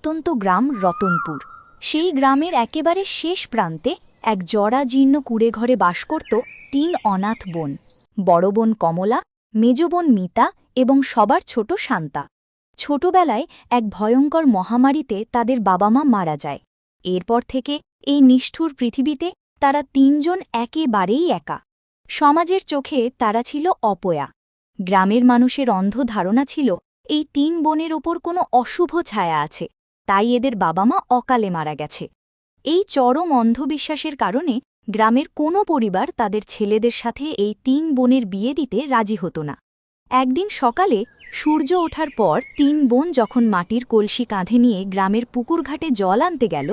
প্রত্যন্ত গ্রাম রতনপুর। সেই গ্রামের একেবারে শেষ প্রান্তে এক জরাজীর্ণ কুঁড়েঘরে বাস করত ৩ অনাথ বোন। বড় বোন কমলা, মেজ বোন মিতা এবং সবার ছোট শান্তা। ছোটবেলায় এক ভয়ঙ্কর মহামারীতে তাদের বাবা মা মারা যায়। এরপর থেকে এই নিষ্ঠুর পৃথিবীতে তারা ৩ জন একেবারেই একা। সমাজের চোখে তারা ছিল অপয়া। গ্রামের মানুষের অন্ধ ধারণা ছিল এই ৩ বোনের ওপর কোনো অশুভ ছায়া আছে, তাই এদের বাবা মা অকালে মারা গেছে। এই চরম অন্ধবিশ্বাসের কারণে গ্রামের কোনো পরিবার তাদের ছেলেদের সাথে এই ৩ বোনের বিয়ে দিতে রাজি হতো না। একদিন সকালে সূর্য ওঠার পর ৩ বোন যখন মাটির কলসি কাঁধে নিয়ে গ্রামের পুকুরঘাটে জল আনতে গেল,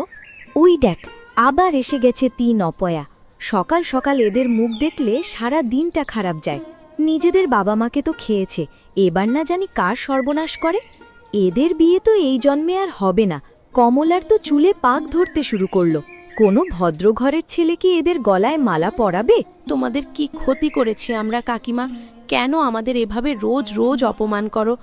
ওই দেখ আবার এসে গেছে ৩ অপয়া। সকাল সকাল এদের মুখ দেখলে সারা দিনটা খারাপ যায়। নিজেদের বাবা মাকে তো খেয়েছে, এবার না জানি কার সর্বনাশ করে। এদের বিয়ে তো এই জন্মে আর হবে না। কমলার তো চুলে পাক ধরতে শুরু করল। কোনো ভদ্র ঘরের ছেলে কি এদের গলায় মালা পরাবে? তোমাদের কি ক্ষতি করেছি আমরা কাকিমা? কেন আমাদের এভাবে রোজ রোজ অপমান করো?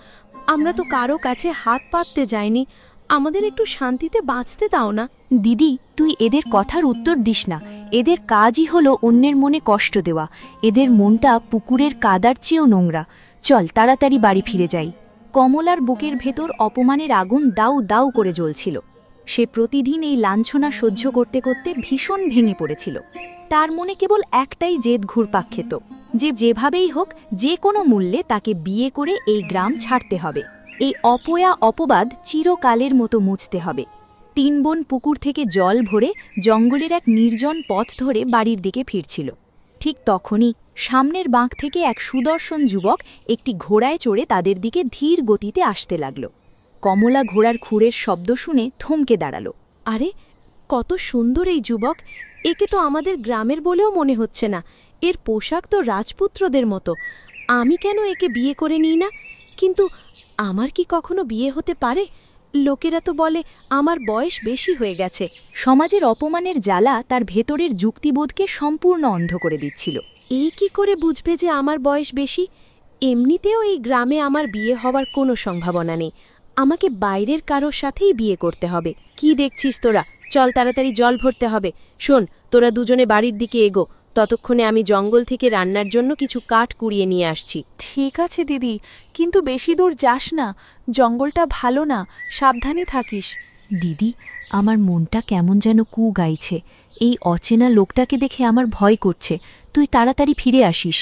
আমরা তো কারো কাছে হাত পাততে যাইনি। আমাদের একটু শান্তিতে বাঁচতে দাও না। দিদি, তুই এদের কথার উত্তর দিস না। এদের কাজই হলো অন্যের মনে কষ্ট দেওয়া। এদের মনটা পুকুরের কাদার চেয়েও নোংরা। চল তাড়াতাড়ি বাড়ি ফিরে যাই। কমলার বুকের ভেতর অপমানের আগুন দাউ দাউ করে জ্বলছিল। সে প্রতিদিন এই লাঞ্ছনা সহ্য করতে করতে ভীষণ ভেঙে পড়েছিল। তার মনে কেবল একটাই জেদ ঘুরপাক খেত, যে যেভাবেই হোক যে কোনো মূল্যে তাকে বিয়ে করে এই গ্রাম ছাড়তে হবে। এই অপয়া অপবাদ চিরকালের মতো মুছতে হবে। ৩ বোন পুকুর থেকে জল ভরে জঙ্গলের এক নির্জন পথ ধরে বাড়ির দিকে ফিরছিল। ঠিক তখনই সামনের বাঁক থেকে এক সুদর্শন যুবক একটি ঘোড়ায় চড়ে তাদের দিকে ধীর গতিতে আসতে লাগল। কমলা ঘোড়ার খুরের শব্দ শুনে থমকে দাঁড়াল। আরে, কত সুন্দর এই যুবক! একে তো আমাদের গ্রামের বলেও মনে হচ্ছে না। এর পোশাক তো রাজপুত্রদের মতো। আমি কেন একে বিয়ে করে নিই না? কিন্তু আমার কি কখনো বিয়ে হতে পারে? লোকেরা তো বলে আমার বয়স বেশি হয়ে গেছে। সমাজের অপমানের জ্বালা তার ভেতরের যুক্তিবোধকে সম্পূর্ণ অন্ধ করে দিচ্ছিল। এই কি করে বুঝবে যে আমার বয়স বেশি? এমনিতেও এই গ্রামে আমার বিয়ে হওয়ার কোনো সম্ভাবনা নেই। আমাকে বাইরের কারোর সাথেই বিয়ে করতে হবে। কি দেখছিস তোরা? চল তাড়াতাড়ি জল ভরতে হবে। শোন, তোরা দুজনে বাড়ির দিকে এগো। ততক্ষণে আমি জঙ্গল থেকে রান্নার জন্য কিছু কাঠ কুড়িয়ে নিয়ে আসছি। ঠিক আছে দিদি, কিন্তু বেশি দূর যাস না। জঙ্গলটা ভালো না, সাবধানে থাকিস। দিদি, আমার মনটা কেমন যেন কু গাইছে। এই অচেনা লোকটাকে দেখে আমার ভয় করছে। তুই তাড়াতাড়ি ফিরে আসিস।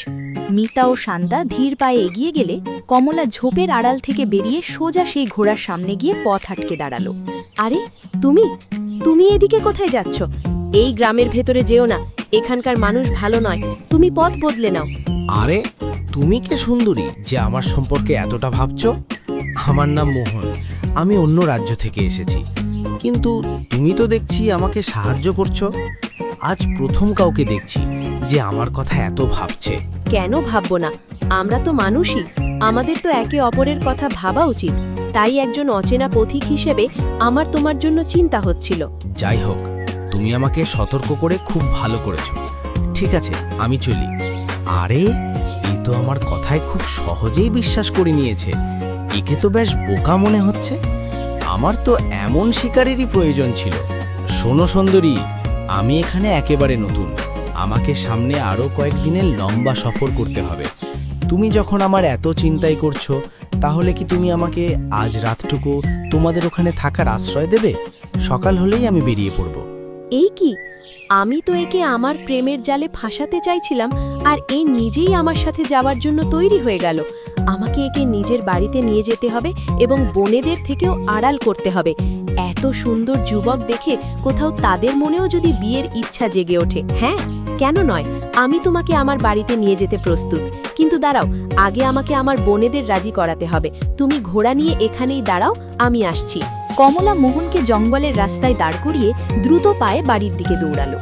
মিতা ও শান্তা ধীর পায়ে এগিয়ে গেলে কমলা ঝোপের আড়াল থেকে বেরিয়ে সোজা সেই ঘোড়ার সামনে গিয়ে পথ আটকে দাঁড়ালো। আরে, তুমি এদিকে কোথায় যাচ্ছ? এই গ্রামের ভেতরে যেও না। এখানকার মানুষ ভালো নয়। তুমি পথ বদলে নাও। আরে, তুমি কে সুন্দরী যে আমার সম্পর্কে এতটা ভাবছো? আমার নাম মোহন। আমি অন্য রাজ্য থেকে এসেছি, কিন্তু তুমি তো দেখছি আমাকে সাহায্য করছো। আজ প্রথম কাউকে দেখছি যে আমার কথা এত ভাবছে। কেন ভাববো না? আমরা তো মানুষই। আমাদের তো একে অপরের কথা ভাবা উচিত। তাই একজন অচেনা পথিক হিসেবে আমার তোমার জন্য চিন্তা হচ্ছিল। যাই হোক, তুমি আমাকে সতর্ক করে খুব ভালো করেছো। ঠিক আছে, আমি চলি। আরে, এই তো আমার কথায় খুব সহজেই বিশ্বাস করে নিয়েছে। একে তো বেশ বোকা মনে হচ্ছে। আমার তো এমন শিকারেরই প্রয়োজন ছিল। শোনো সুন্দরী, আমি এখানে একেবারে নতুন। আমাকে সামনে আরও কয়েকদিনের লম্বা সফর করতে হবে। তুমি যখন আমার এত চিন্তাই করছো, তাহলে কি তুমি আমাকে আজ রাতটুকু তোমাদের ওখানে থাকার আশ্রয় দেবে? সকাল হলেই আমি বেরিয়ে পড়ব। এই কি? আমি তো একে আমার প্রেমের জালে ফাঁসাতে চাইছিলাম, আর এই নিজেই আমার সাথে যাওয়ার জন্য তৈরি হয়ে গেল। আমাকে একে নিজের বাড়িতে নিয়ে যেতে হবে এবং বনেদের থেকেও আড়াল করতে হবে। এত সুন্দর যুবক দেখে কোথাও তাদের মনেও যদি বিয়ের ইচ্ছা জেগে ওঠে, হ্যাঁ, কেন নয়? আমি তোমাকে আমার বাড়িতে নিয়ে যেতে প্রস্তুত। কিন্তু দাঁড়াও, আগে আমাকে আমার বনেদের রাজি করাতে হবে। তুমি ঘোড়া নিয়ে এখানেই দাঁড়াও, আমি আসছি। কমলা মোহনকে জঙ্গলের রাস্তায় দাঁড় করিয়ে দ্রুত পায়ে বাড়ির দিকে দৌড়ালো।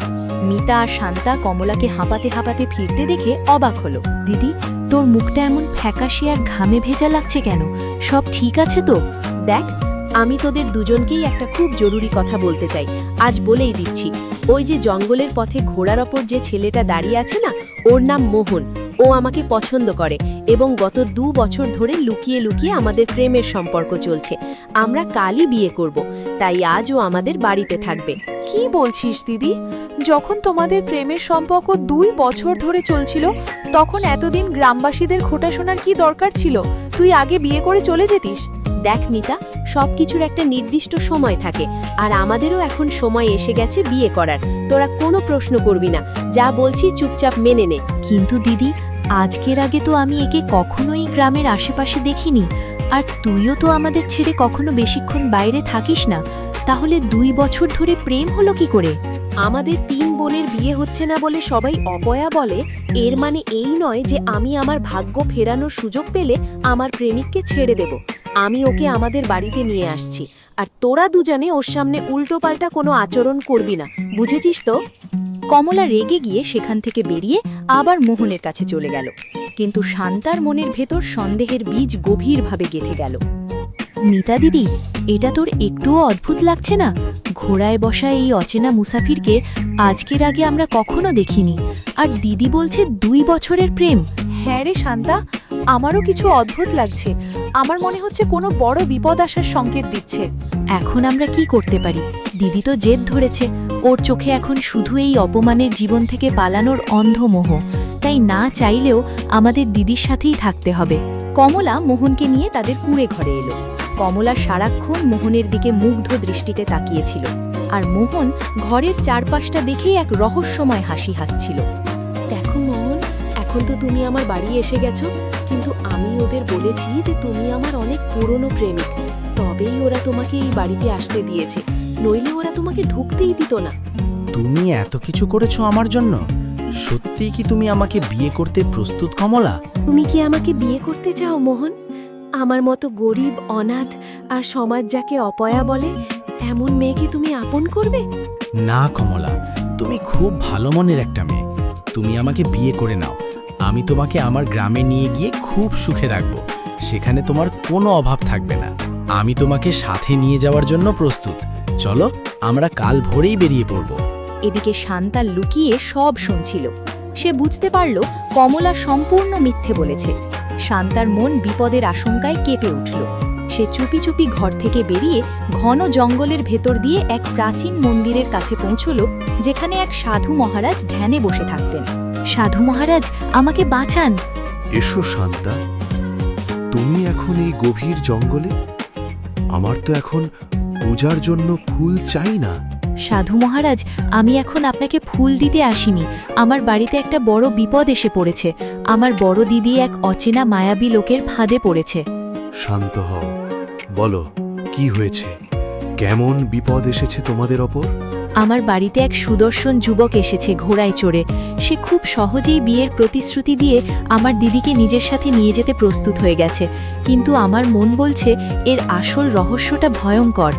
মিতা আর শান্তা কমলাকে হাঁপাতে হাঁপাতে ফিরতে দেখে অবাক হলো। দিদি, তোর মুখটা এমন ফ্যাকাশে আর ঘামে ভেজা লাগছে কেন? সব ঠিক আছে তো? দেখ, আমি তোদের দুজনকেই একটা খুব জরুরি কথা বলতে চাই। আজ বলেই দিচ্ছি। ওই যে জঙ্গলের পথে ঘোড়ার ওপর যে ছেলেটা দাঁড়িয়ে আছে না, ওর নাম মোহন। ও আমাকে পছন্দ করে এবং গত 2 বছর ধরে লুকিয়ে লুকিয়ে আমাদের প্রেমের সম্পর্ক চলছে। আমরা কালই বিয়ে করব, তাই আজ ও আমাদের বাড়িতে থাকবে। কি বলছিস দিদি? যখন তোমাদের প্রেমের সম্পর্ক 2 বছর ধরে চলছিল, তখন এতদিন গ্রামবাসীদের খোটা শোনার কি দরকার ছিল? তুই আগে বিয়ে করে চলে যেতিস। দেখ মিতা, সবকিছুর একটা নির্দিষ্ট সময় থাকে, আর আমাদেরও এখন সময় এসে গেছে বিয়ে করার। তোরা কোনো প্রশ্ন করবি না, যা বলছি চুপচাপ মেনে নে। কিন্তু দিদি, আজকের আগে তো আমি একে কখনোই গ্রামের আশেপাশে দেখিনি, আর তুইও তো আমাদের ছেড়ে কখনো বেশিক্ষণ বাইরে থাকিস না। তাহলে 2 বছর ধরে প্রেম হলো কি করে? আমাদের 3 বোনের বিয়ে হচ্ছে না বলে সবাই অপয়া বলে, এর মানে এই নয় যে আমি আমার ভাগ্য ফেরানোর সুযোগ পেলে আমার প্রেমিককে ছেড়ে দেব। আমি ওকে আমাদের বাড়িতে নিয়ে আসছি, আর তোরা দুজনে ওর সামনে উল্টোপাল্টা কোনো আচরণ করবি না, বুঝেছিস তো? কমলা রেগে গিয়ে সেখান থেকে বেরিয়ে আবার মোহনের কাছে চলে গেল, কিন্তু শান্তার মনের ভেতর সন্দেহের বীজ গভীরভাবে গেঁথে গেল। মিতা দিদি, এটা তোর একটুও অদ্ভুত লাগছে না? ঘোড়ায় বসা এই অচেনা মুসাফিরকে আজকের আগে আমরা কখনো দেখিনি, আর দিদি বলছে 2 বছরের প্রেম। হ্যাঁ রে শান্তা, আমারও কিছু অদ্ভুত লাগছে। আমার মনে হচ্ছে কোনো বড় বিপদ আসার সংকেত দিচ্ছে। এখন আমরা কি করতে পারি? দিদি তো জেদ ধরেছে, ওর চোখে এখন শুধু এই অপমানের জীবন থেকে পালানোর অন্ধ মোহ, তাই না চাইলেও আমাদের দিদির সাথেই থাকতে হবে। কমলা মোহনকে নিয়ে তাদের কুঁড়ে ঘরে এলো। কমলা সারাক্ষণ মোহনের দিকে মুগ্ধ দৃষ্টিতে তাকিয়েছিল, আর মোহন ঘরের চারপাশটা দেখেই এক রহস্যময় হাসি হাসছিল। দেখো মোহন, এখন তো তুমি আমার বাড়ি এসে গেছো, কিন্তু আমি ওদের বলেছি যে তুমি আমার অনেক পুরনো প্রেমিক, তবেই ওরা তোমাকে এই বাড়িতে আসতে দিয়েছে, নইলে ওরা তোমাকে ঢুকতেই দিত না। তুমি এত কিছু করেছো আমার জন্য? সত্যিই কি তুমি আমাকে বিয়ে করতে প্রস্তুত কমলা? তুমি কি আমাকে বিয়ে করতে চাও মোহন? আমার মতো গরিব, অনাথ আর সমাজ যাকে অপয়া বলে, এমন মেয়েকে তুমি আপন করবে? না কমলা, তুমি খুব ভালো মনের একটা মেয়ে। তুমি আমাকে বিয়ে করে নাও, আমি তোমাকে আমার গ্রামে নিয়ে গিয়ে খুব সুখে রাখবো। সেখানে তোমার কোনো অভাব থাকবে না। আমি তোমাকে সাথে নিয়ে যাওয়ার জন্য প্রস্তুত। চলো, আমরা কাল ভোরেই বেরিয়ে পড়ব। এদিকে শান্তা লুকিয়ে সব শুনছিল। সে বুঝতে পারল কমলা সম্পূর্ণ মিথ্যে বলেছে। শান্তার মন বিপদের আশঙ্কায় কেঁপে উঠল। সে চুপি চুপি ঘর থেকে বেরিয়ে ঘন জঙ্গলের ভেতর দিয়ে এক প্রাচীন মন্দিরের কাছে পৌঁছল, যেখানে এক সাধু মহারাজ ধ্যানে বসে থাকতেন। সাধু মহারাজ, আমাকে বাঁচান। এসো শান্তা, তুমি এখন এই গভীর জঙ্গলে? আমার তো এখন পূজার জন্য ফুল চাই না। সাধু মহারাজ, আমি এখন আপনাকে ফুল দিতে আসিনি। আমার বাড়িতে একটা বড় বিপদ এসে পড়েছে। আমার বড় দিদি এক অচেনা মায়াবী লোকের ফাঁদে পড়েছে। শান্ত হও, বলো কি হয়েছে? কেমন বিপদ এসেছে তোমাদের ওপর? আমার বাড়িতে এক সুদর্শন যুবক এসেছে ঘোড়ায় চড়ে। সে খুব সহজেই বিয়ের প্রতিশ্রুতি দিয়ে আমার দিদিকে নিজের সাথে নিয়ে যেতে প্রস্তুত হয়ে গেছে, কিন্তু আমার মন বলছে এর আসল রহস্যটা ভয়ঙ্কর।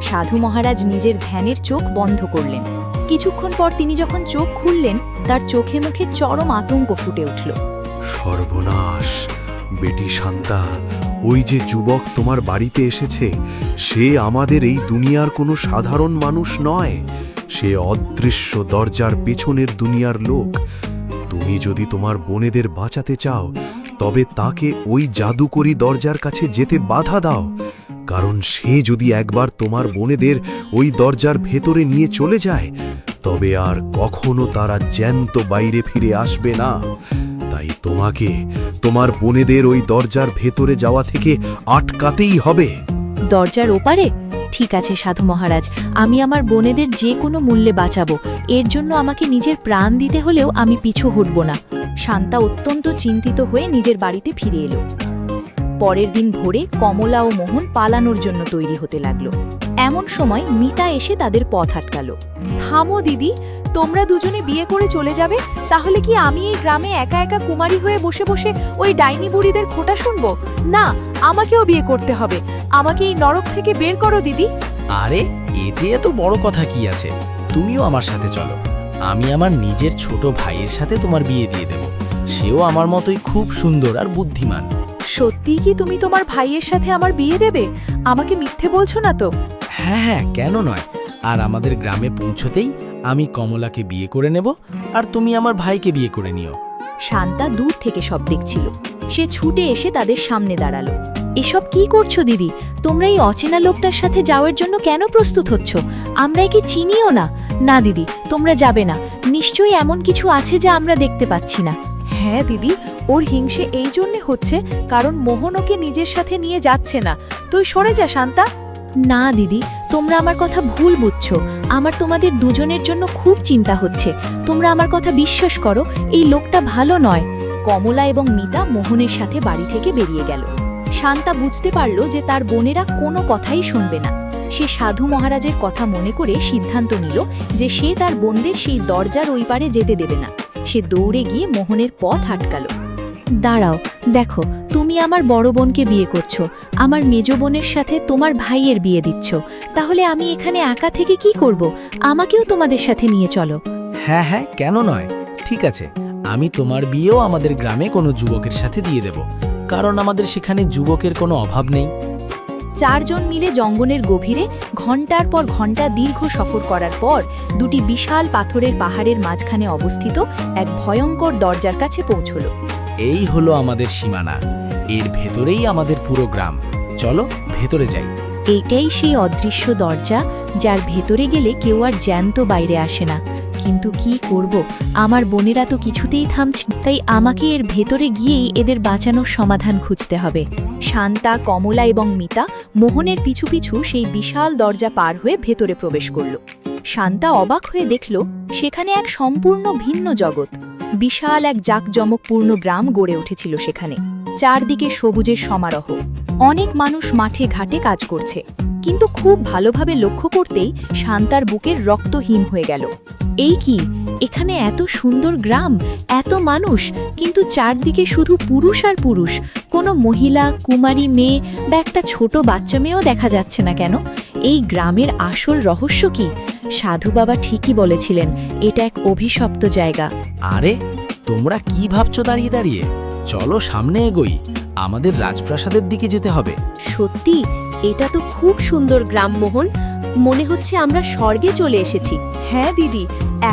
সাধু মহারাজ নিজের ধ্যানের চোখ বন্ধ করলেন। কিছুক্ষণ পর তিনি যখন চোখ খুললেন, তার চোখে মুখে চরম আতঙ্ক ফুটে উঠল। সর্বনাশ! বেটি শান্তা, ওই যে যুবক তোমার বাড়িতে এসেছে, সে আমাদের এই দুনিয়ার কোনো সাধারণ মানুষ নয়। সে অদৃশ্য দরজার পেছনের দুনিয়ার লোক। তুমি যদি তোমার বোনেদের বাঁচাতে চাও, তবে তাকে ওই জাদুকরি দরজার কাছে যেতে বাধা দাও, কারণ সে যদি একবার তোমার বোনেদের ওই দরজার ভেতরে নিয়ে চলে যায়, তবে আর কখনো তারা জ্যান্ত বাইরে ফিরে আসবে না। তাই তোমাকে তোমার বোনেদের ওই দরজার ভেতরে যাওয়া থেকে আটকাতেই হবে। দরজার ওপারে? ঠিক আছে সাধু মহারাজ, আমি আমার বোনেদের যে কোনো মূল্যে বাঁচাবো। এর জন্য আমাকে নিজের প্রাণ দিতে হলেও আমি পিছু হটব না। শান্তা অত্যন্ত চিন্তিত হয়ে নিজের বাড়িতে ফিরে এলো। পরের দিন ভোরে কমলা ও মোহন পালানোর জন্য তৈরি হতে লাগলো। এমন সময় মিতা এসে তাদের পথ আটকালো। থামো দিদি, তোমরা দুজনে বিয়ে করে চলে যাবে? তাহলে কি আমি এই গ্রামে একা একা কুমারী হয়ে বসে বসে ওই ডাইনি বুড়িদের খোঁটা শুনবো? না, আমাকেও বিয়ে করতে হবে। আমাকে এই নরক থেকে বের করো দিদি। আরে, এতে এত বড় কথা কি আছে? তুমিও আমার সাথে চলো। আমি আমার নিজের ছোট ভাইয়ের সাথে তোমার বিয়ে দিয়ে দেব। সেও আমার মতোই খুব সুন্দর আর বুদ্ধিমান। সত্যি কি তুমি তোমার ভাইয়ের সাথে আমার বিয়ে দেবে? আমাকে মিথ্যে বলছো না তো? হ্যাঁ হ্যাঁ, কেন নয়। আর আমাদের গ্রামে পৌঁছতেই আমি কমলাকে বিয়ে করে নেব, আর তুমি আমার ভাইকে বিয়ে করে নিও। শান্তা দূর থেকে সব দেখছিল। সে ছুটে এসে তাদের সামনে দাঁড়ালো। এসব কি করছো দিদি? তোমরা এই অচেনা লোকটার সাথে যাওয়ার জন্য কেন প্রস্তুত হচ্ছ? আমরা একে চিনিও না। না দিদি, তোমরা যাবে না। নিশ্চয়ই এমন কিছু আছে যা আমরা দেখতে পাচ্ছি না। হ্যাঁ দিদি, ওর হিংসে এই জন্যে হচ্ছে কারণ মোহন ওকে নিজের সাথে নিয়ে যাচ্ছে না। তুই সরে যা শান্তা। না দিদি, তোমরা আমার কথা ভুল বুঝছো। আমার তোমাদের দুজনের জন্য খুব চিন্তা হচ্ছে। তোমরা আমার কথা বিশ্বাস করো, এই লোকটা ভালো নয়। কমলা এবং মিতা মোহনের সাথে বাড়ি থেকে বেরিয়ে গেল। শান্তা বুঝতে পারল যে তার বোনেরা কোনো কথাই শুনবে না। সে সাধু মহারাজের কথা মনে করে সিদ্ধান্ত নিল যে সে তার বোনদের সেই দরজার ওই পারে যেতে দেবে না। সে দৌড়ে গিয়ে মোহনের পথ আটকাল। দাঁড়াও, দেখো, তুমি আমার বড় বোনকে বিয়ে করছো, আমার মেজ বোনের সাথে তোমার ভাইয়ের বিয়ে দিচ্ছ। তাহলে আমি এখানে একা থেকে কি করব? আমাকেও তোমাদের সাথে নিয়ে চলো। হ্যাঁ হ্যাঁ, কেন নয়? ঠিক আছে, আমি তোমার বিয়েও আমাদের গ্রামে কোনো যুবকের সাথে দিয়ে দেব, কারণ আমাদের সেখানে যুবকের কোনো অভাব নেই। চারজন মিলে জঙ্গলের গভীরে ঘন্টার পর ঘন্টা দীর্ঘ সফর করার পর দুটি বিশাল পাথরের পাহাড়ের মাঝখানে অবস্থিত এক ভয়ঙ্কর দরজার কাছে পৌঁছল। এই হলো আমাদের সীমানা। এর ভেতরেই আমাদের পুরো গ্রাম। চলো ভেতরে যাই। এটাই সেই অদৃশ্য দরজা যার ভেতরে গেলে কেউ আর জ্যান্ত বাইরে আসে না। কিন্তু কি করব, আমার বোনেরা তো কিছুতেই থামছে, তাই আমাকে এর ভেতরে গিয়েই এদের বাঁচানোর সমাধান খুঁজতে হবে। শান্তা, কমলা এবং মিতা মোহনের পিছু পিছু সেই বিশাল দরজা পার হয়ে ভেতরে প্রবেশ করল। শান্তা অবাক হয়ে দেখল সেখানে এক সম্পূর্ণ ভিন্ন জগৎ। বিশাল এক জাঁকজমকপূর্ণ গ্রাম গড়ে উঠেছিল সেখানে। চারদিকে সবুজের সমারোহ। অনেক মানুষ মাঠে ঘাটে কাজ করছে, কিন্তু খুব ভালোভাবে লক্ষ্য করতেই শান্তার বুকের রক্ত হিম হয়ে গেল। এই কি, এখানে এত সুন্দর গ্রাম, এত মানুষ, কিন্তু চারদিকে শুধু পুরুষ আর পুরুষ। কোনো মহিলা, কুমারী মেয়ে বা একটা ছোট বাচ্চা মেয়েও দেখা যাচ্ছে না কেন? এই গ্রামের আসল রহস্য কি? সাধু বাবা ঠিকই বলেছিলেন, এটা এক অভিশপ্ত জায়গা। আরে, তোমরা কি ভাবছো দাঁড়িয়ে দাঁড়িয়ে? চলো সামনে এগোই, আমাদের রাজপ্রাসাদের দিকে যেতে হবে। সত্যি, এটা তো খুব সুন্দর গ্রাম মোহন। মনে হচ্ছে আমরা স্বর্গে চলে এসেছি। হ্যাঁ দিদি,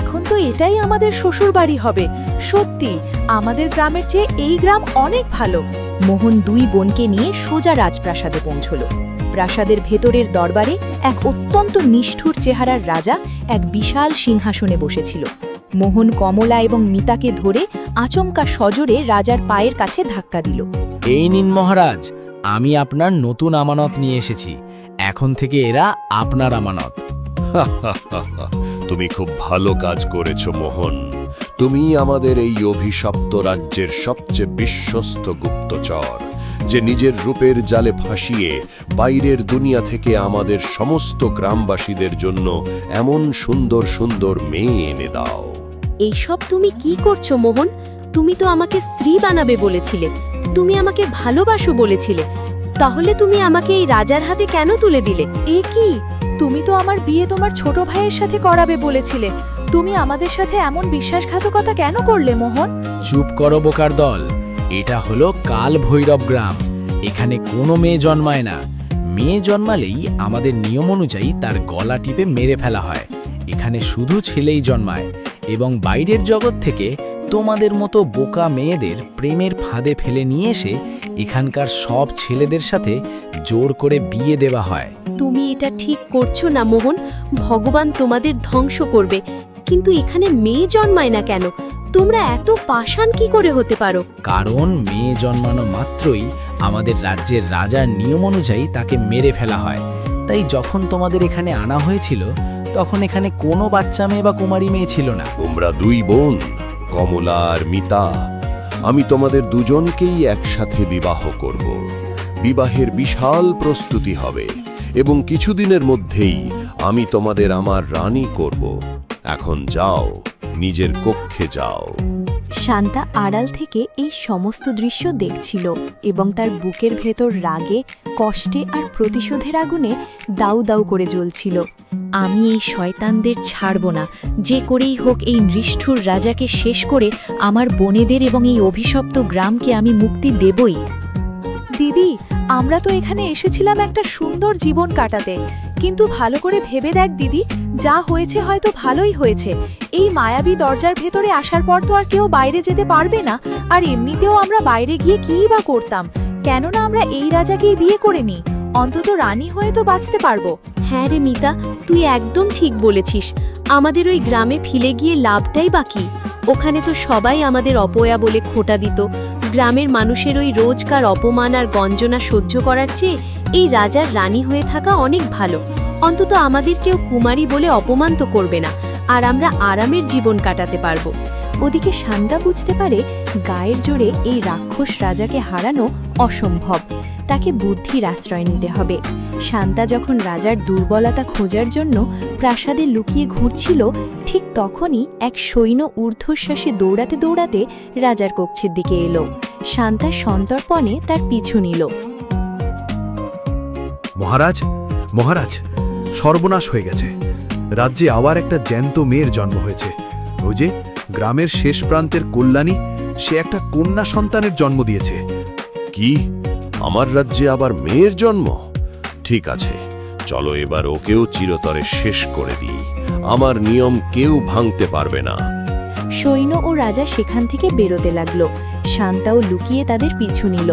এখন তো এটাই আমাদের শ্বশুর বাড়ি হবে। সত্যি, আমাদের গ্রামের চেয়ে এই গ্রাম অনেক ভালো। মোহন দুই বোনকে নিয়ে সোজা রাজপ্রাসাদে পৌঁছল। প্রাসাদের ভেতরের দরবারে এক অত্যন্ত নিষ্ঠুর চেহারার রাজা এক বিশাল সিংহাসনে বসেছিল। মোহন কমলা এবং মিতাকে ধরে আচমকা সজোরে রাজার পায়ের কাছে ধাক্কা দিল। এই নিন মহারাজ, আমি আপনার নতুন আমানত নিয়ে এসেছি। এখন থেকে এরা আপনার আমানত। তুমি খুব ভালো কাজ করেছো মোহন। তুমি আমাদের এই অভিশপ্ত রাজ্যের সবচেয়ে বিশ্বস্ত গুপ্তচর, যে নিজের রূপের জালে ফাঁসিয়ে বাইরের দুনিয়া থেকে আমাদের সমস্ত গ্রামবাসীদের জন্য এমন সুন্দর সুন্দর মেয়ে এনে দাও। এইসব তুমি কি করছো মোহন? তুমি তো আমাকে স্ত্রী বানাবে বলেছিলে, তুমি আমাকে ভালোবাসো বলেছিলে। তাহলে তুমি আমাকে এই রাজার হাতে কেন তুলে দিলে? এ কি, তুমি তো আমার বিয়ে তোমার ছোট ভাইয়ের সাথে করাবে বলেছিলে। তুমি আমাদের সাথে এমন বিশ্বাসঘাতকতা কেন করলে মোহন? চুপ করো বোকার দল। এটা হলো কাল ভৈরব গ্রাম। এখানে কোনো মেয়ে জন্মায় না। মেয়ে জন্মালেই আমাদের নিয়ম অনুযায়ী তার গলা টিপে মেরে ফেলা হয়। এখানে শুধু ছেলেই জন্মায়, এবং বাইরের জগৎ থেকে তোমাদের মতো বোকা মেয়েদের প্রেমের ফাঁদে ফেলে নিয়ে এসে এখানকার সব ছেলেদের সাথে জোর করে বিয়ে দেওয়া হয়। তুমি এটা ঠিক করছো না মোহন। ভগবান তোমাদের ধ্বংস করবে। কিন্তু এখানে মেয়ে জন্মায় না কেন? তোমরা এত পাষাণ কি করে হতে পারো? কারণ মেয়ে জন্মানো মাত্রই আমাদের রাজ্যের রাজার নিয়ম অনুযায়ী তাকে মেরে ফেলা হয়। তাই যখন তোমাদের এখানে আনা হয়েছিল, তখন এখানে কোনো বাচ্চা মেয়ে বা কুমারী মেয়ে ছিল না। তোমরা দুই বোন, কমলা আর মিতা, আমি তোমাদের দুজনকেই একসাথে বিবাহ করব। বিবাহের বিশাল প্রস্তুতি হবে এবং কিছুদিনের মধ্যেই আমি তোমাদের আমার রানী করব। এখন যাও, নিজের কক্ষে যাও। শান্তা আড়াল থেকে এই সমস্ত দৃশ্য দেখছিল এবং তার বুকের ভেতর রাগে, কষ্টে আর প্রতিশোধের আগুনে দাউ দাউ করে জ্বলছিল। আমি এই শয়তানদের ছাড়ব না। যে করেই হোক এই নিষ্ঠুর রাজাকে শেষ করে আমার বোনেদের এবং এই অভিশপ্ত গ্রামকে আমি মুক্তি দেবই। দিদি, আমরা তো এখানে এসেছিলাম একটা সুন্দর জীবন কাটাতে, কিন্তু ভালো করে ভেবে দেখ দিদি, যা হয়েছে হয়তো ভালোই হয়েছে। এই মায়াবী দরজার ভেতরে আসার পর তো আর কেউ বাইরে যেতে পারবে না। আর এমনিতেও আমরা বাইরে গিয়ে কীই বা করতাম? কেননা আমরা এই রাজাকেই বিয়ে করে নিই, অন্তত রানী হয়ে তো বাঁচতে পারবো। হ্যাঁ রে মিতা, তুই একদম ঠিক বলেছিস। আমাদের ওই গ্রামে ফিরে গিয়ে লাভটাই বাকি। ওখানে তো সবাই আমাদের অপয়া বলে খোঁটা দিত। গ্রামের মানুষের ওই রোজকার অপমান আর গঞ্জনা সহ্য করার চেয়ে এই রাজার রানী হয়ে থাকা অনেক ভালো। অন্তত আমাদের কেউ কুমারী বলে অপমান তো করবে না, আর আমরা আরামের জীবন কাটাতে পারবো। ওদিকে শান্তা বুঝতে পারে গায়ের জোরে এই রাক্ষস রাজাকে হারানো অসম্ভব, তাকে বুদ্ধির আশ্রয় নিতে হবে। শান্তা যখন রাজার দুর্বলতা খোঁজার জন্য প্রাসাদে লুকিয়ে ঘুরছিল, ঠিক তখনই এক সৈন্য ঊর্ধ্বশ্বাসে দৌড়াতে দৌড়াতে রাজার কক্ষের দিকে এলো। শান্তা সন্তর্পণে তার পিছু নিল। মহারাজ, মহারাজ, সর্বনাশ হয়ে গেছে। রাজ্যে আবার একটা জ্যান্ত মেয়ের জন্ম হয়েছে। ওই যে গ্রামের শেষ প্রান্তের কল্যাণী, সে একটা কন্যা সন্তানের জন্ম দিয়েছে। কি? আমার রাজ্যে আবার মেয়ের জন্ম? ঠিক আছে, চলো এবার ওকেও চিরতরে শেষ করে দিই। আমার নিয়ম কেউ ভাঙতে পারবে না। সৈন্য ও রাজা সেখান থেকে বেরোতে লাগলো। শান্তাও লুকিয়ে তাদের পিছু নিল।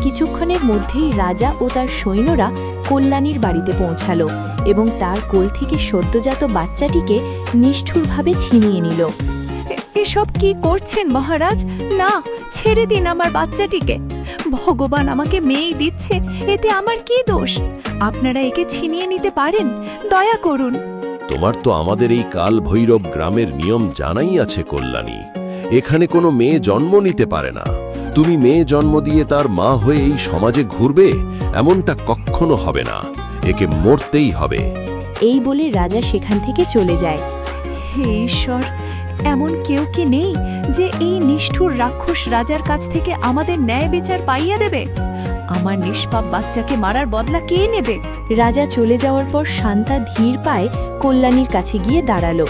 কিছুক্ষণের মধ্যেই রাজা ও তার সৈন্যরা কল্যাণীর বাড়িতে পৌঁছালো এবং তার কোল থেকে সদ্যজাত বাচ্চাটিকে নিষ্ঠুরভাবে ছিনিয়ে নিল। এসব কি করছেন মহারাজ? না, ছেড়ে দিন আমার বাচ্চাটিকে। ভগবান আমাকে মেয়ে দিচ্ছে, এতে আমার কি দোষ? আপনারা একে ছিনিয়ে নিতে পারেন, দয়া করুন। তোমার তো আমাদের এই কাল ভৈরব গ্রামের নিয়ম জানাই আছে কল্যাণী। এখানে কোনো মেয়ে জন্ম নিতে পারে না। তুমি মেয়ে জন্ম দিয়ে তার মা হয়ে এই সমাজে ঘুরবে, এমনটা কখনো হবে না। একে মরতেই হবে। এই বলে রাজা সেখান থেকে চলে যায়। হে ঈশ্বর, এমন কেউ কি নেই যে এই নিষ্ঠুর রাক্ষস রাজার কাছ থেকে আমাদের ন্যায় বিচার পাইয়া দেবে? আমার নিষ্পাপ বাচ্চাকে মারার বদলা কে নেবে? রাজা চলে যাওয়ার পর শান্তা ধীর পায়ে কল্যাণীর কাছে গিয়ে দাঁড়ালো।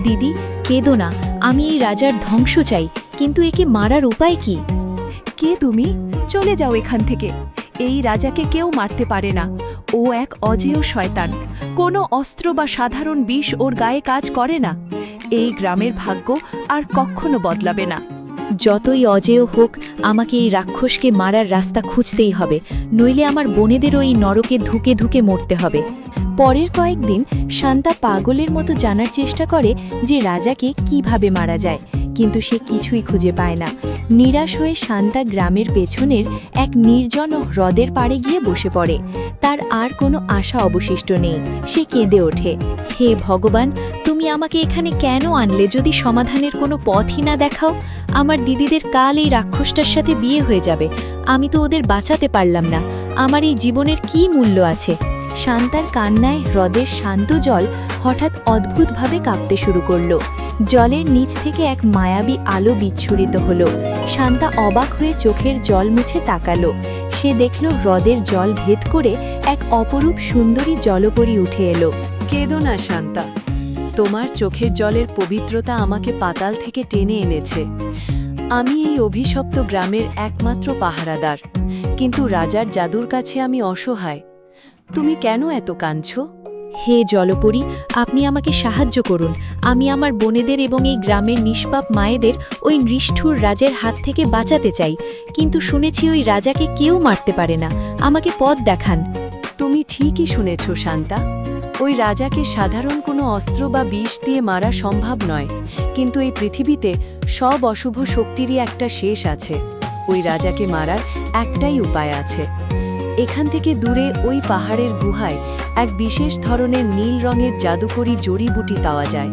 দিদি, কেঁদো না, আমি এই রাজার ধ্বংস চাই, কিন্তু একে মারার উপায় কি? কে তুমি? চলে যাও এখান থেকে। এই রাজাকে কেউ মারতে পারে না। ও এক অজেয় শয়তান। কোনো অস্ত্র বা সাধারণ বিষ ওর গায়ে কাজ করে না। এই গ্রামের ভাগ্য আর কখনো বদলাবে না। যতই অজেয় হোক, আমাকে এই রাক্ষসকে মারার রাস্তা খুঁজতেই হবে, নইলে আমার বোনেদেরও এই নরকে ধুকে ধুকে মরতে হবে। পরের কয়েকদিন শান্তা পাগলের মতো জানার চেষ্টা করে যে রাজাকে কিভাবে মারা যায়, কিন্তু সে কিছুই খুঁজে পায় না। নিরাশ হয়ে শান্তা গ্রামের পেছনের এক নির্জন হ্রদের পাড়ে গিয়ে বসে পড়ে। তার আর কোনো আশা অবশিষ্ট নেই। সে কেঁদে ওঠে, হে ভগবান, তুমি আমাকে এখানে কেন আনলে যদি সমাধানের কোনো পথই না দেখাও? আমার দিদিদের কাল এই রাক্ষসটার সাথে বিয়ে হয়ে যাবে। আমি তো ওদের বাঁচাতে পারলাম না। আমার এই জীবনের কি মূল্য আছে? শান্তার কান্নায় হ্রদের শান্ত জল হঠাৎ অদ্ভুতভাবে কাঁপতে শুরু করলো। জলের নিচ থেকে এক মায়াবী আলো বিচ্ছুরিত হলো। শান্তা অবাক হয়ে চোখের জল মুছে তাকালো। সে দেখল হ্রদের জল ভেদ করে এক অপরূপ সুন্দরী জলপরী উঠে এলো। কেঁদো না শান্তা, তোমার চোখের জলের পবিত্রতা আমাকে পাতাল থেকে টেনে এনেছে। আমি এই অভিশপ্ত গ্রামের একমাত্র পাহারাদার, কিন্তু রাজার জাদুর কাছে আমি অসহায়। তুমি কেন এত কাঁদছো? হে জলপরী, আপনি আমাকে সাহায্য করুন। আমি আমার বোনেদের এবং এই গ্রামের নিষ্পাপ মায়েদের ওই নিষ্ঠুর রাজার হাত থেকে বাঁচাতে চাই, কিন্তু শুনেছি ওই রাজাকে কেউ মারতে পারে না। আমাকে পথ দেখান। তুমি ঠিকই শুনেছ শান্তা, ওই রাজাকে সাধারণ কোনো অস্ত্র বা বিষ দিয়ে মারা সম্ভব নয়, কিন্তু এই পৃথিবীতে সব অশুভ শক্তিরই একটা শেষ আছে। ওই রাজাকে মারার একটাই উপায় আছে। এখান থেকে দূরে ওই পাহাড়ের গুহায় এক বিশেষ ধরনের নীল রঙের জাদুকরী জড়িবুটি পাওয়া যায়।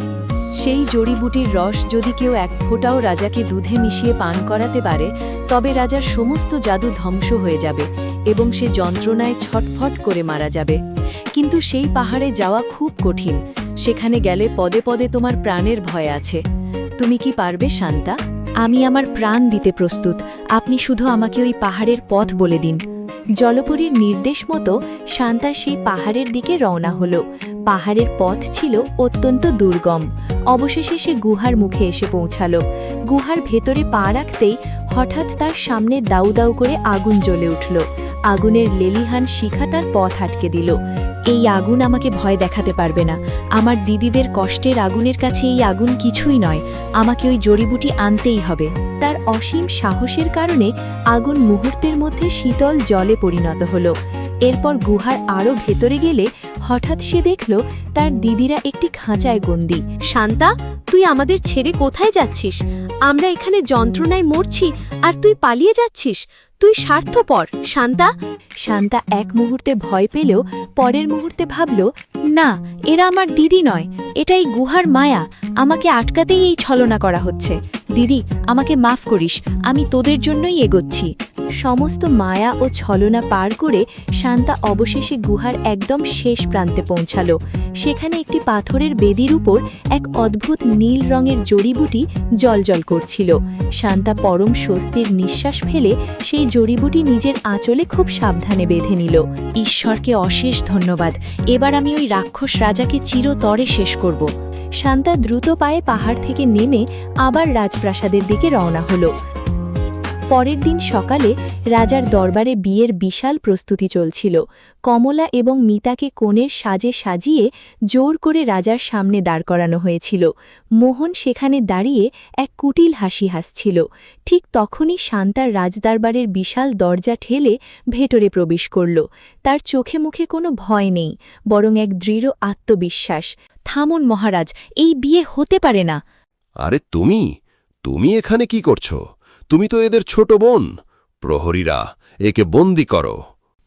সেই জড়িবুটির রস যদি কেউ এক ফোঁটাও রাজাকে দুধে মিশিয়ে পান করাতে পারে, তবে রাজার সমস্ত জাদু ধ্বংস হয়ে যাবে এবং সে যন্ত্রণায় ছটফট করে মারা যাবে। কিন্তু সেই পাহাড়ে যাওয়া খুব কঠিন। সেখানে গেলে পদে পদে তোমার প্রাণের ভয় আছে। তুমি কি পারবে শান্তা? আমি আমার প্রাণ দিতে প্রস্তুত। আপনি শুধু আমাকে ওই পাহাড়ের পথ বলে দিন। জলপরীর নির্দেশ মতো শান্তা সেই পাহাড়ের দিকে রওনা হলো। পাহাড়ের পথ ছিল অত্যন্ত দুর্গম। অবশেষে সে গুহার মুখে এসে পৌঁছালো। গুহার ভেতরে পা রাখতেই হঠাৎ তার সামনে দাউ দাউ করে আগুন জ্বলে উঠল। আগুনের লেলিহান শিখা তার পথ আটকে দিল। এই আগুন আমাকে ভয় দেখাতে পারবে না। আমার দিদিদের কষ্টের আগুনের কাছে এই আগুন কিছুই নয়। আমাকে ওই জড়িবুটি আনতেই হবে। তার অসীম সাহসের কারণে আগুন মুহূর্তের মধ্যে শীতল জলে পরিণত হলো। এরপর গুহার আরও ভেতরে গেলে হঠাৎ সে দেখল তার দিদিরা একটি খাঁচায় বন্দী। শান্তা, তুই আমাদের ছেড়ে কোথায় যাচ্ছিস? আমরা এখানে যন্ত্রণায় মরছি আর তুই পালিয়ে যাচ্ছিস। তুই স্বার্থপর শান্তা। শান্তা এক মুহূর্তে ভয় পেলেও পরের মুহূর্তে ভাবল, না, এরা আমার দিদি নয়, এটাই গুহার মায়া। আমাকে আটকাতেই এই ছলনা করা হচ্ছে। দিদি, আমাকে মাফ করিস, আমি তোদের জন্যই এগোচ্ছি। সমস্ত মায়া ও ছলনা পার করে শান্তা অবশেষে গুহার একদম শেষ প্রান্তে পৌঁছালো। সেখানে একটি পাথরের বেদির উপর এক অদ্ভুত নীল রঙের জড়িবুটি জ্বলজ্বল করছিল। শান্তা পরম স্বস্তির নিঃশ্বাস ফেলে সেই জড়িবুটি নিজের আঁচলে খুব সাবধানে বেঁধে নিল। ঈশ্বরকে অশেষ ধন্যবাদ, এবার আমি ওই রাক্ষস রাজাকে চিরতরে শেষ করব। শান্তা দ্রুত পায়ে পাহাড় থেকে নেমে আবার রাজপ্রাসাদের দিকে রওনা হলো। পরের দিন সকালে রাজার দরবারে বিয়ের বিশাল প্রস্তুতি চলছিল। কমলা এবং মিতাকে কনের সাজে সাজিয়ে জোর করে রাজার সামনে দাঁড় করানো হয়েছিল। মোহন সেখানে দাঁড়িয়ে এক কুটিল হাসি হাসছিল। ঠিক তখনই শান্তার রাজদরবারের বিশাল দরজা ঠেলে ভেতরে প্রবেশ করল। তার চোখে মুখে কোনো ভয় নেই, বরং এক দৃঢ় আত্মবিশ্বাস। থামুন মহারাজ, এই বিয়ে হতে পারে না। আরে তুমি এখানে কি করছো? তুমি তো এদের ছোট বোন। প্রহরীরা, একে বন্দি করো।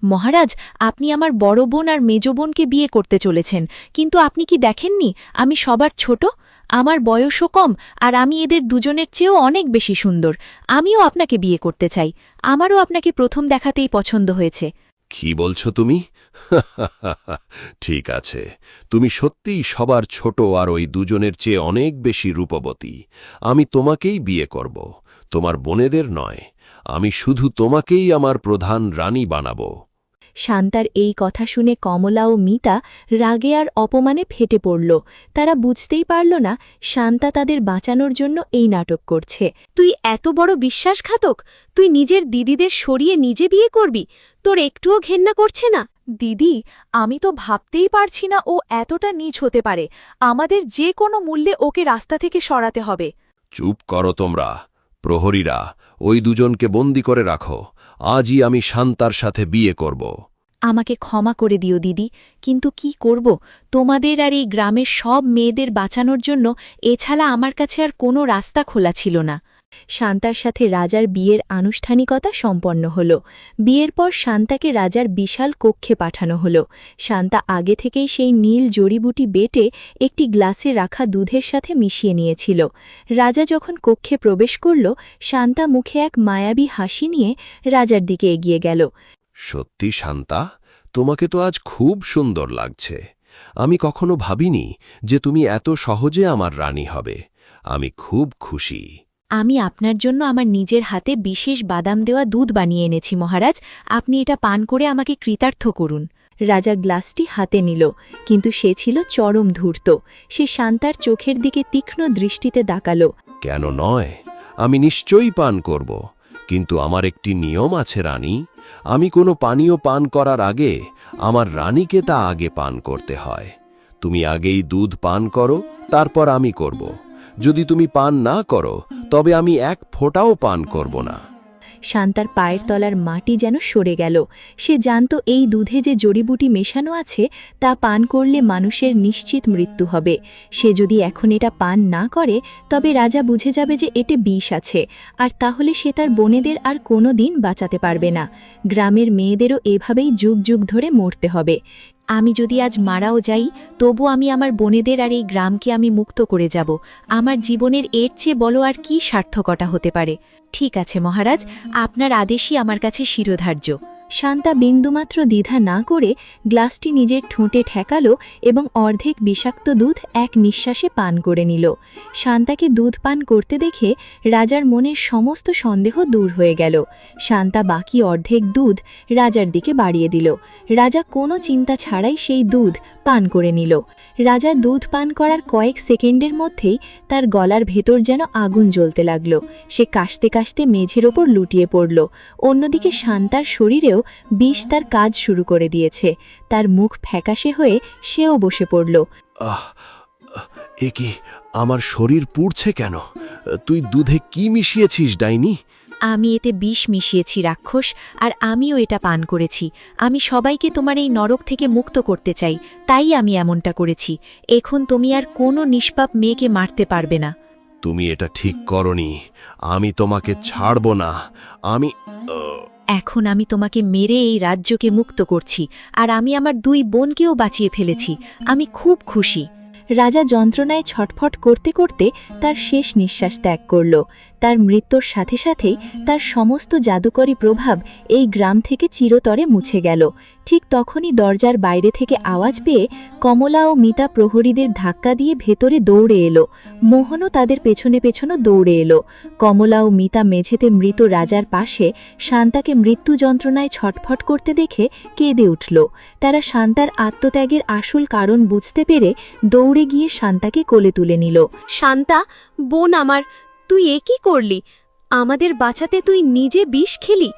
মহারাজ, আপনি আমার বড় বোন আর মেজ বোনকে বিয়ে করতে চলেছেন, কিন্তু আপনি কি দেখেননি আমি সবার ছোট? আমার বয়সও কম, আর আমি এদের দুজনের চেয়েও অনেক বেশি সুন্দর। আমিও আপনাকে বিয়ে করতে চাই। আমারও আপনাকে প্রথম দেখাতেই পছন্দ হয়েছে। কি বলছো তুমি? ঠিক আছে, তুমি সত্যিই সবার ছোট আর ওই দুজনের চেয়ে অনেক বেশি রূপবতী। আমি তোমাকেই বিয়ে করব, তোমার বোনেদের নয়। আমি শুধু তোমাকেই আমার প্রধান রানী বানাবো। শান্তার এই কথা শুনে কমলা ও মিতা রাগে আর অপমানে ফেটে পড়ল। তারা বুঝতেই পারল না শান্তা তাদের বাঁচানোর জন্য এই নাটক করছে। তুই এত বড় বিশ্বাসঘাতক! তুই নিজের দিদিদের সরিয়ে নিজে বিয়ে করবি? তোর একটুও ঘেন্না করছে না? দিদি, আমি তো ভাবতেই পারছি না ও এতটা নীচ হতে পারে। আমাদের যে কোনো মূল্যে ওকে রাস্তা থেকে সরাতে হবে। চুপ করো তোমরা। প্রহরীরা, ওই দুজনকে বন্দি করে রাখো। আজই আমি শান্তার সাথে বিয়ে করব। আমাকে ক্ষমা করে দিও দিদি, কিন্তু কি করব? তোমাদের আর এই গ্রামের সব মেয়েদের বাঁচানোর জন্য এছাড়া আমার কাছে আর কোনো রাস্তা খোলা ছিল না। শান্তার সাথে রাজার বিয়ের আনুষ্ঠানিকতা সম্পন্ন হল। বিয়ের পর শান্তাকে রাজার বিশাল কক্ষে পাঠানো হল। শান্তা আগে থেকেই সেই নীল জড়িবুটি বেটে একটি গ্লাসে রাখা দুধের সাথে মিশিয়ে নিয়েছিল। রাজা যখন কক্ষে প্রবেশ করল, শান্তা মুখে এক মায়াবী হাসি নিয়ে রাজার দিকে এগিয়ে গেল। সত্যি শান্তা, তোমাকে তো আজ খুব সুন্দর লাগছে। আমি কখনো ভাবিনি যে তুমি এত সহজে আমার রানী হবে। আমি খুব খুশি। আমি আপনার জন্য আমার নিজের হাতে বিশেষ বাদাম দেওয়া দুধ বানিয়ে এনেছি মহারাজ। আপনি এটা পান করে আমাকে কৃতার্থ করুন। রাজা গ্লাসটি হাতে নিল, কিন্তু সে ছিল চরম ধূর্ত। সে শান্তার চোখের দিকে তীক্ষ্ণ দৃষ্টিতে তাকাল। কেন নয়, আমি নিশ্চয়ই পান করব, কিন্তু আমার একটি নিয়ম আছে রানী। আমি কোনো পানীয় পান করার আগে আমার রানীকে তা আগে পান করতে হয়। তুমি আগেই দুধ পান করো, তারপর আমি করব। যদি তুমি পান না করো, তবে আমি এক ফোঁটাও পান করব না। শান্তার পায়ের তলার মাটি যেন সরে গেল। সে জানত এই দুধে যে জড়িবুটি মেশানো আছে তা পান করলে মানুষের নিশ্চিত মৃত্যু হবে। সে যদি এখন এটা পান না করে, তবে রাজা বুঝে যাবে যে এতে বিষ আছে, আর তাহলে সে তার বোনেদের আর কোনো দিন বাঁচাতে পারবে না। গ্রামের মেয়েদেরও এভাবেই যুগ যুগ ধরে মরতে হবে। আমি যদি আজ মারাও যাই, তবু আমি আমার বোনেদের আর এই গ্রামকে আমি মুক্ত করে যাব। আমার জীবনের এর চেয়ে বড় আর কি সার্থকতা হতে পারে? ঠিক আছে মহারাজ, আপনার আদেশই আমার কাছে শিরোধার্য। শান্তা বিন্দুমাত্র দ্বিধা না করে গ্লাসটি নিজের ঠোঁটে ঠেকাল এবং অর্ধেক বিষাক্ত দুধ এক নিঃশ্বাসে পান করে নিল। শান্তাকে দুধ পান করতে দেখে রাজার মনের সমস্ত সন্দেহ দূর হয়ে গেল। শান্তা বাকি অর্ধেক দুধ রাজার দিকে বাড়িয়ে দিল। রাজা কোনো চিন্তা ছাড়াই সেই দুধ পান করে নিল। রাজা দুধ পান করার কয়েক সেকেন্ডের মধ্যেই তার গলার ভেতর যেন আগুন জ্বলতে লাগল। সে কাশতে কাশতে মেঝের ওপর লুটিয়ে পড়ল। অন্যদিকে শান্তার শরীরেও বিষ তার কাজ শুরু করে দিয়েছে। তার মুখ ফ্যাকাশে হয়ে সেও বসে পড়ল। এ কি, আমার শরীর পুড়ছে কেন? তুই দুধে কি মিশিয়েছিস ডাইনি? আমি এতে বিষ মিশিয়েছি রাক্ষস, আর আমিও এটা পান করেছি। আমি সবাইকে তোমার এই নরক থেকে মুক্ত করতে চাই, তাই আমি এমনটা করেছি। এখন তুমি আর কোনো নিষ্পাপ মেয়েকে মারতে পারবে না। তুমি এটা ঠিক করনি। আমি তোমাকে ছাড়ব না। আমি এখন আমি তোমাকে মেরে এই রাজ্যকে মুক্ত করছি, আর আমি আমার 2 বোনকেও বাঁচিয়ে ফেলেছি। আমি খুব খুশি। রাজা যন্ত্রণায় ছটফট করতে করতে তার শেষ নিঃশ্বাস ত্যাগ করল। তার মৃত্যুর সাথে সাথেই তার সমস্ত জাদুকরী প্রভাব এই গ্রাম থেকে চিরতরে মুছে গেল। ঠিক তখনই দরজার বাইরে থেকে আওয়াজ পেয়ে কমলা ও মিতা প্রহরীদের ধাক্কা দিয়ে ভেতরে দৌড়ে এলো। মোহনও তাদের পেছনে পেছনে দৌড়ে এলো। কমলা ও মিতা মেঝেতে মৃত রাজার পাশে শান্তাকে মৃত্যু যন্ত্রণায় ছটফট করতে দেখে কেঁদে উঠল। তারা শান্তার আত্মত্যাগের আসল কারণ বুঝতে পেরে দৌড়ে গিয়ে শান্তাকে কোলে তুলে নিল। শান্তা, বোন আমার, তুই এ কি করলি? আমাদের বাঁচাতে তুই নিজে বিষ খেলি।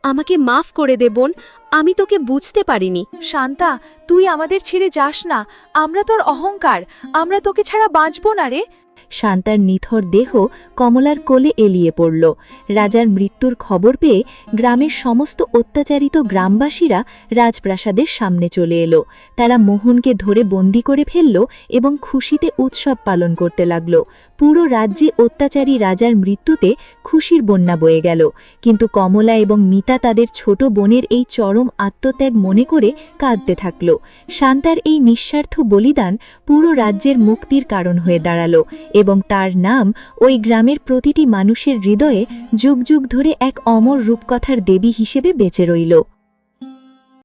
আমাকে মাফ করে দে বোন, আমি তোকে বুঝতে পারিনি। শান্তা, তুই আমাদের ছেড়ে যাস না। আমরা তোর অহংকার, আমরা তোকে ছাড়া বাঁচব না রে। শান্তার নিথর দেহ কমলার কোলে এলিয়ে পড়ল। রাজার মৃত্যুর খবর পেয়ে গ্রামের সমস্ত অত্যাচারিত গ্রামবাসীরা রাজপ্রাসাদের সামনে চলে এলো। তারা মোহনকে ধরে বন্দি করে ফেলল এবং খুশিতে উৎসব পালন করতে লাগল। পুরো রাজ্যে অত্যাচারী রাজার মৃত্যুতে খুশির বন্যা বয়ে গেল। কিন্তু কমলা এবং মিতা তাদের ছোট বোনের এই চরম আত্মত্যাগ মনে করে কাঁদতে থাকল। শান্তার এই নিঃস্বার্থ বলিদান পুরো রাজ্যের মুক্তির কারণ হয়ে দাঁড়াল এবং তার নাম ওই গ্রামের প্রতিটি মানুষের হৃদয়ে যুগ যুগ ধরে এক অমর রূপকথার দেবী হিসেবে বেঁচে রইল।